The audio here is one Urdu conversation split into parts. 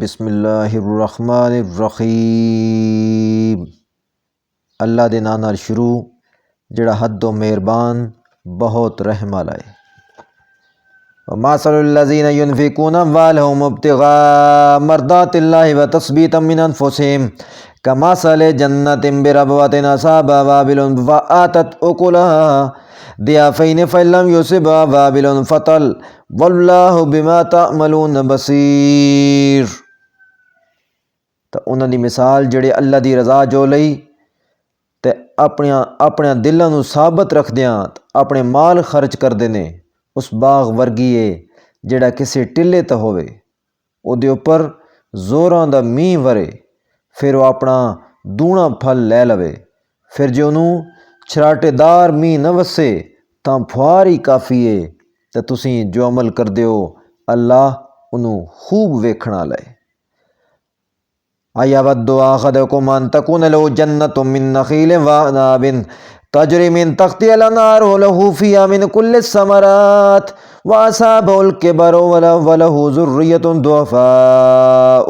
بسم اللہ الرحمن الرحیم۔ اللہ دے نام نال شروع جڑا حد و مہربان بہت رحم والا ہے۔ وَمَثَلُ الَّذِينَ يُنْفِقُونَ أَمْوَالَهُمُ ابْتِغَاءَ مَرْضَاتِ اللَّهِ وَتَثْبِيتًا مِنْ أَنفُسِهِمْ كَمَثَلِ جَنَّةٍ بِرَبْوَةٍ أَصَابَهَا وَابِلٌ فَآتَتْ أُكُلَهَا ضِعْفَيْنِ فَإِن لَّمْ يُصِبْهَا وَابِلٌ فَطَلٌّ وَاللَّهُ بِمَا تَعْمَلُونَ بَصِيرٌ۔ تو انہاں دی مثال جڑے اللہ دی رضا جو لئی تے اپنے دلاں نوں ثابت رکھدیاں اپنے مال خرچ کردے نے، اس باغ ورگی ہے جڑا کسی ٹلے تے ہوئے، او دے اوپر زوراں دا مینہ ورے، پھر وہ اپنا دونا پھل لے لوے، پھر جو انہوں چھراٹے دار مینہ نہ وسے تاں پھوار ہی کافی ہے تے تسیں جو عمل کردے ہو اللہ انہوں خوب ویکھنا لائے۔ أَيَوَدُّ أَحَدُكُمْ أَن تَكُونَ لَهُ جَنَّةٌ مِّن نَخِيلٍ وَأَعْنَابٍ تَجْرِي مِن تَحْتِهَا الْأَنْهَارُ لَهُ فِيهَا مِن كُلِّ الثَّمَرَاتِ وَأَصَابَهُ الْكِبَرُ وَلَهُ ذُرِّيَّةٌ ضُعَفَاءُ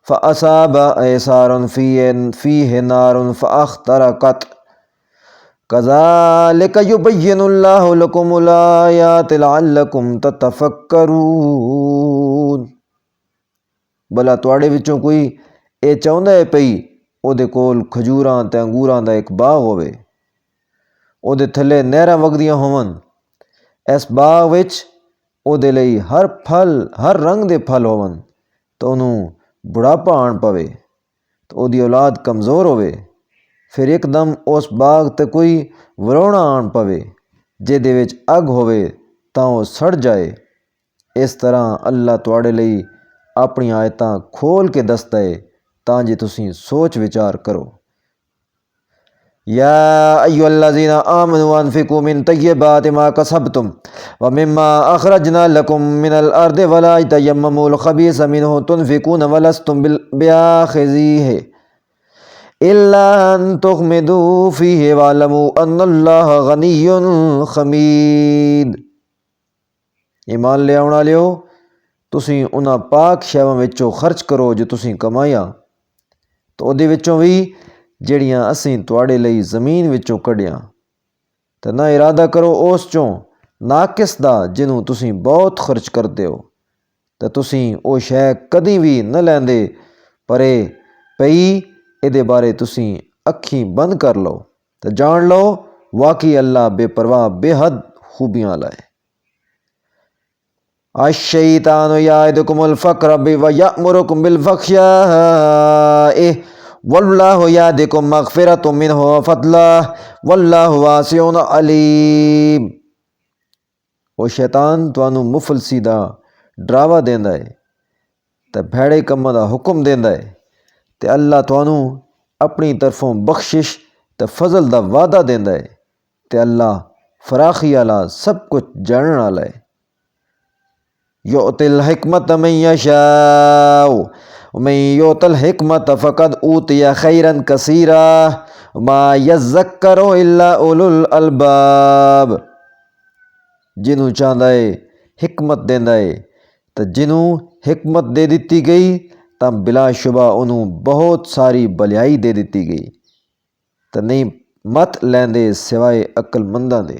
فَأَصَابَ إِعْصَارٌ فِيهِ نَارٌ فَاحْتَرَقَتْ كَذَلِكَ يُبَيِّنُ اللَّهُ لَكُمُ الْآيَاتِ لَعَلَّكُمْ تَتَفَكَّرُونَ۔ بلا تواڑے وچوں کوئی اے چاہندا ہے پئی او دے کول کھجوراں تے انگوراں دا ایک باغ ہوئے، او دے تھلے نہراں وگدیاں ہون، اس باغ وچ او دے لئی ہر رنگ دے پھل ہون، تو انہوں بڑھاپا آن پوے تو او دی اولاد کمزور ہوئے، پھر ایک دم اس باغ تے کوئی ورونا آن پوے جے دے وچ اگ ہوئے تاں او سڑ جائے۔ اس طرح اللہ تواڑے لئی اپنی آیتاں کھول کے دستا ہے تاں جے تسیں سوچ وچار کرو۔ یا ایھا الذین آمنوا انفقوا من طیبات ما کسبتم ومما اخرجنا لکم من الارض ولا تیمموا الخبیث منہ تنفقون ولستم بآخذیہ الا ان تغمضوا فیہ واعلموا ان اللہ غنی حمید۔ ایمان لے آن والےو، تسیں انہاں پاک شیواں وچوں خرچ کرو جو تسیں کمایا، تو او دے وچوں بھی جڑیاں اسیں تواڑے لئی زمین وچوں کڈیاں، تے نہ ارادہ کرو اس چوں ناقص دا جنوں تسیں بہت خرچ کردے ہو، تے تسیں او شے کدی بھی نہ لیندے پرے پئی اے دے بارے تسیں اکھیں بند کر لو تے جان لو واقعی اللہ بے پرواہ بے حد خوبیاں لائے۔ الشیطان یعدکم الفقر ویأمرکم بالفحشاء واللہ یعدکم مغفرۃ منہ وفضلا واللہ واسع علیم۔ وہ شیطان تانوں مفلسی دا ڈراوا دیندا ہے تے بھیڑے کماں دا حکم دیندا ہے، تے اللہ تانوں اپنی طرفوں بخشش تے فضل دا وعدہ دیندا ہے، تے اللہ فراخی والا سب کچھ جانن والا ہے۔ یؤتی الحکمت من یشاء ومن یؤت الحکمت فقد اوتی خیرا کثیرا وما یذکر الا اولو الالباب۔ جنوں چاہندا ہے حکمت دیندا ہے، تے جنوں حکمت دے دتی گئی تاں بلا شبہ انہوں بہت ساری بھلائی دے دتی گئی، تے نہیں مت لیندے سوائے عقل منداں دے۔